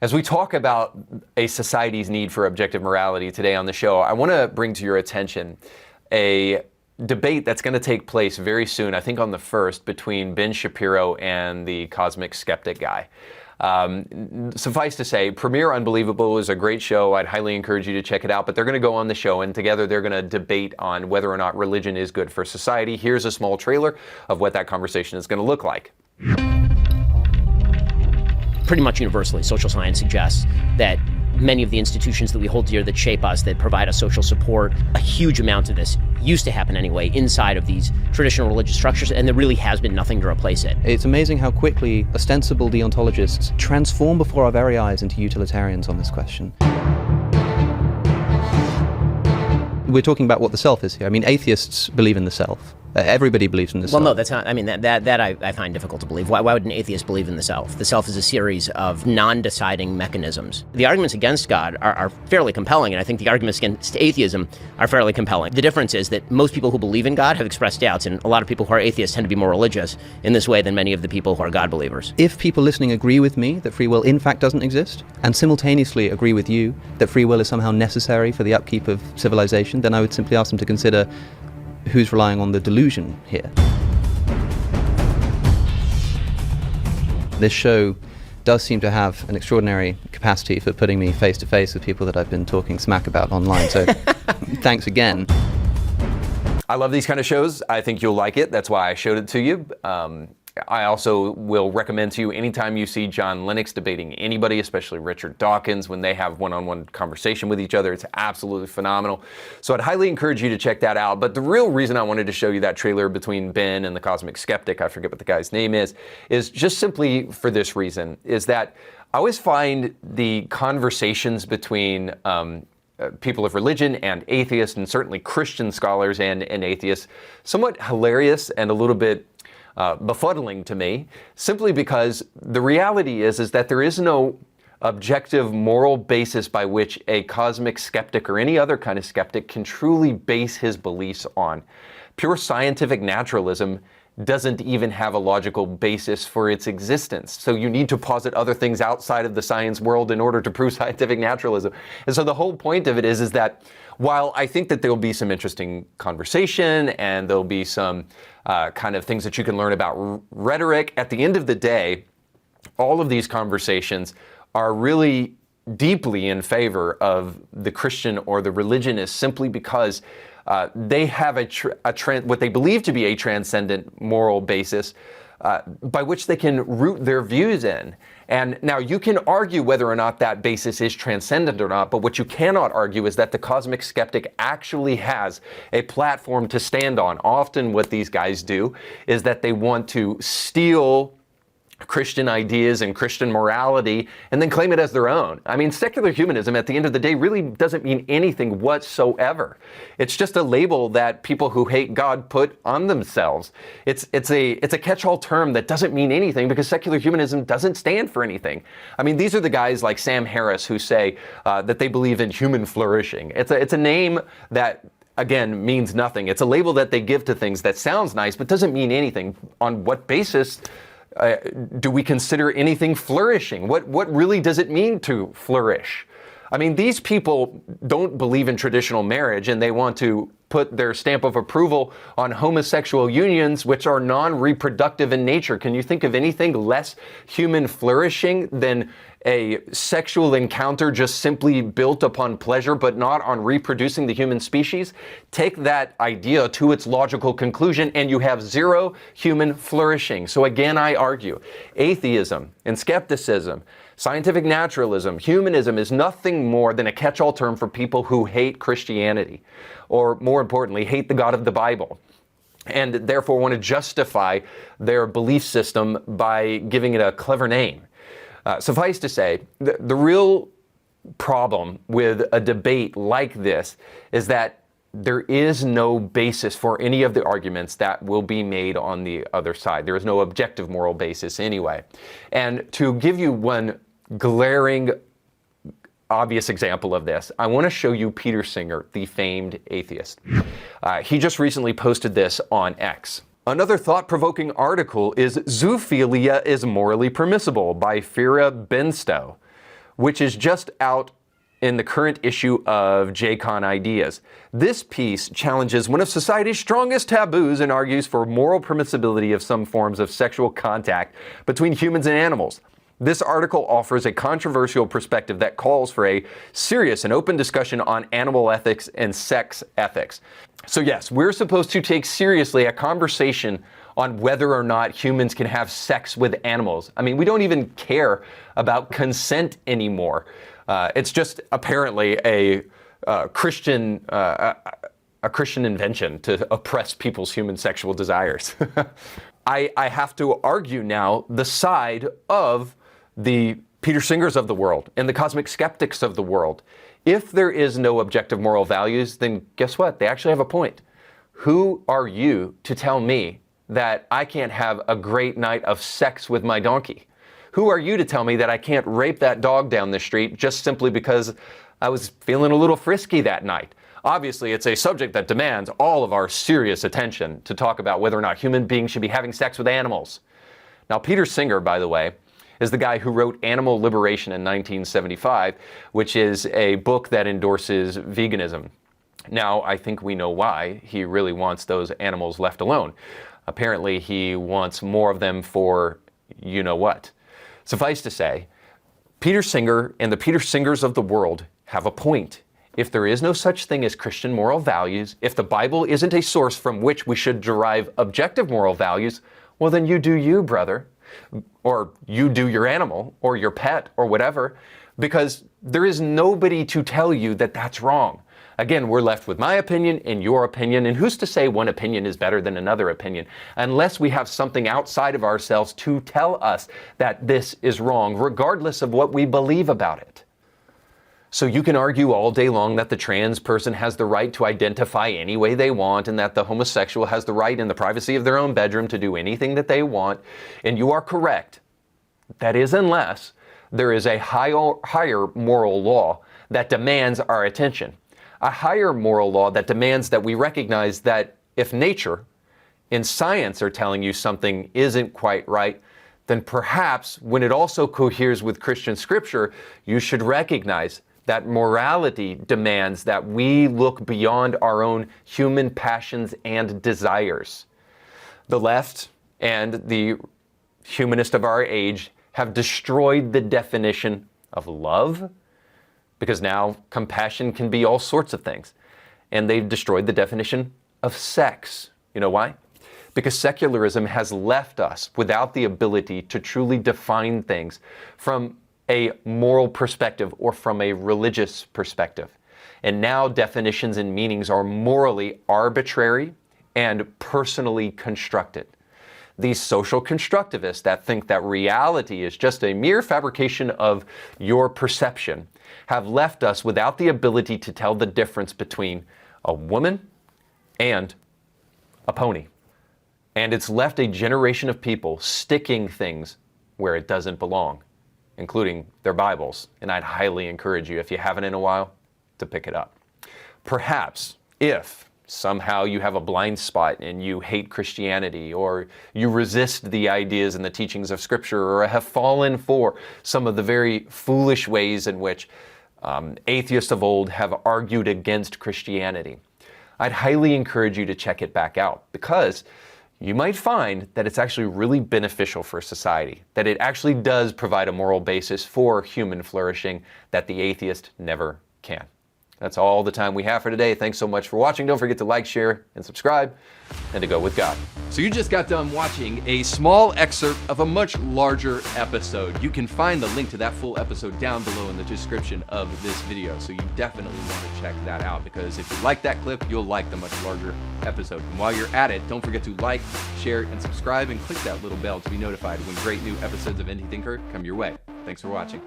As we talk about a society's need for objective morality today on the show, I want to bring to your attention a debate that's going to take place very soon, I think on the 1st, between Ben Shapiro and the cosmic skeptic guy. Suffice to say, Premiere Unbelievable is a great show. I'd highly encourage you to check it out, but they're going to go on the show and together they're going to debate on whether or not religion is good for society. Here's a small trailer of what that conversation is going to look like. Pretty much universally, social science suggests that many of the institutions that we hold dear that shape us, that provide us social support, a huge amount of this used to happen anyway inside of these traditional religious structures, and there really has been nothing to replace it. It's amazing how quickly ostensible deontologists transform before our very eyes into utilitarians on this question. We're talking about what the self is here. I mean, atheists believe in the self. Everybody believes in the self. Well, no, that's not. I mean, that I find difficult to believe. Why would an atheist believe in the self? The self is a series of non-deciding mechanisms. The arguments against God are fairly compelling, and I think the arguments against atheism are fairly compelling. The difference is that most people who believe in God have expressed doubts, and a lot of people who are atheists tend to be more religious in this way than many of the people who are God believers. If people listening agree with me that free will in fact doesn't exist, and simultaneously agree with you that free will is somehow necessary for the upkeep of civilization, then I would simply ask them to consider who's relying on the delusion here. This show does seem to have an extraordinary capacity for putting me face to face with people that I've been talking smack about online, so thanks again. I love these kind of shows. I think you'll like it. That's why I showed it to you. I also will recommend to you anytime you see John Lennox debating anybody, especially Richard Dawkins, when they have one-on-one conversation with each other. It's absolutely phenomenal. So I'd highly encourage you to check that out. But the real reason I wanted to show you that trailer between Ben and the cosmic skeptic, I forget what the guy's name is just simply for this reason, is that I always find the conversations between people of religion and atheists, and certainly Christian scholars and atheists, somewhat hilarious and a little bit befuddling to me, simply because the reality is that there is no objective moral basis by which a cosmic skeptic or any other kind of skeptic can truly base his beliefs on. Pure scientific naturalism doesn't even have a logical basis for its existence. So you need to posit other things outside of the science world in order to prove scientific naturalism. And so the whole point of it is that while I think that there'll be some interesting conversation and there'll be some kind of things that you can learn about rhetoric, at the end of the day, all of these conversations are really deeply in favor of the Christian or the religionist simply because they have what they believe to be a transcendent moral basis by which they can root their views in. And now you can argue whether or not that basis is transcendent or not, but what you cannot argue is that the cosmic skeptic actually has a platform to stand on. Often what these guys do is that they want to steal Christian ideas and Christian morality and then claim it as their own. I mean, secular humanism at the end of the day really doesn't mean anything whatsoever. It's just a label that people who hate God put on themselves. It's a catch-all term that doesn't mean anything because secular humanism doesn't stand for anything. I mean, these are the guys like Sam Harris who say that they believe in human flourishing. It's a name that again means nothing. It's a label that they give to things that sounds nice but doesn't mean anything. On what basis do we consider anything flourishing? What really does it mean to flourish? I mean, these people don't believe in traditional marriage and they want to put their stamp of approval on homosexual unions, which are non-reproductive in nature. Can you think of anything less human flourishing than a sexual encounter just simply built upon pleasure but not on reproducing the human species? Take that idea to its logical conclusion and you have zero human flourishing. So again, I argue, atheism and skepticism, scientific naturalism, humanism is nothing more than a catch-all term for people who hate Christianity, or more importantly, hate the God of the Bible, and therefore want to justify their belief system by giving it a clever name. Suffice to say, the real problem with a debate like this is that there is no basis for any of the arguments that will be made on the other side. There is no objective moral basis anyway. And to give you one glaring, obvious example of this, I want to show you Peter Singer, the famed atheist. He just recently posted this on X. Another thought-provoking article is Zoophilia is Morally Permissible by Fira Benstow. which is just out in the current issue of JCon Ideas. This piece challenges one of society's strongest taboos and argues for moral permissibility of some forms of sexual contact between humans and animals. This article offers a controversial perspective that calls for a serious and open discussion on animal ethics and sex ethics. So yes, we're supposed to take seriously a conversation on whether or not humans can have sex with animals. I mean, we don't even care about consent anymore. It's just apparently a Christian invention to oppress people's human sexual desires. I have to argue now the side of the Peter Singers of the world and the cosmic skeptics of the world. If there is no objective moral values, then guess what? They actually have a point. Who are you to tell me that I can't have a great night of sex with my donkey? Who are you to tell me that I can't rape that dog down the street just simply because I was feeling a little frisky that night? Obviously, it's a subject that demands all of our serious attention to talk about whether or not human beings should be having sex with animals. Now, Peter Singer, by the way, is the guy who wrote Animal Liberation in 1975, which is a book that endorses veganism. Now, I think we know why he really wants those animals left alone. Apparently, he wants more of them for you-know-what. Suffice to say, Peter Singer and the Peter Singers of the world have a point. If there is no such thing as Christian moral values, if the Bible isn't a source from which we should derive objective moral values, well then you do you, brother. Or you do your animal, or your pet, or whatever, because there is nobody to tell you that that's wrong. Again, we're left with my opinion and your opinion, and who's to say one opinion is better than another opinion, unless we have something outside of ourselves to tell us that this is wrong, regardless of what we believe about it. So you can argue all day long that the trans person has the right to identify any way they want, and that the homosexual has the right in the privacy of their own bedroom to do anything that they want, and you are correct. That is, unless there is a higher moral law that demands our attention. A higher moral law that demands that we recognize that if nature and science are telling you something isn't quite right, then perhaps when it also coheres with Christian scripture, you should recognize that morality demands that we look beyond our own human passions and desires. The left and the humanist of our age have destroyed the definition of love, because now compassion can be all sorts of things. And they've destroyed the definition of sex. You know why? Because secularism has left us without the ability to truly define things from a moral perspective or from a religious perspective. And now definitions and meanings are morally arbitrary and personally constructed. These social constructivists that think that reality is just a mere fabrication of your perception have left us without the ability to tell the difference between a woman and a pony. And it's left a generation of people sticking things where it doesn't belong, including their Bibles. And I'd highly encourage you, if you haven't in a while, to pick it up. Perhaps if somehow you have a blind spot and you hate Christianity, or you resist the ideas and the teachings of Scripture, or have fallen for some of the very foolish ways in which atheists of old have argued against Christianity, I'd highly encourage you to check it back out, because you might find that it's actually really beneficial for society, that it actually does provide a moral basis for human flourishing that the atheist never can. That's all the time we have for today. Thanks so much for watching. Don't forget to like, share, and subscribe, and to go with God. So you just got done watching a small excerpt of a much larger episode. You can find the link to that full episode down below in the description of this video. So you definitely want to check that out, because if you like that clip, you'll like the much larger episode. And while you're at it, don't forget to like, share, and subscribe, and click that little bell to be notified when great new episodes of Indie Thinker come your way. Thanks for watching.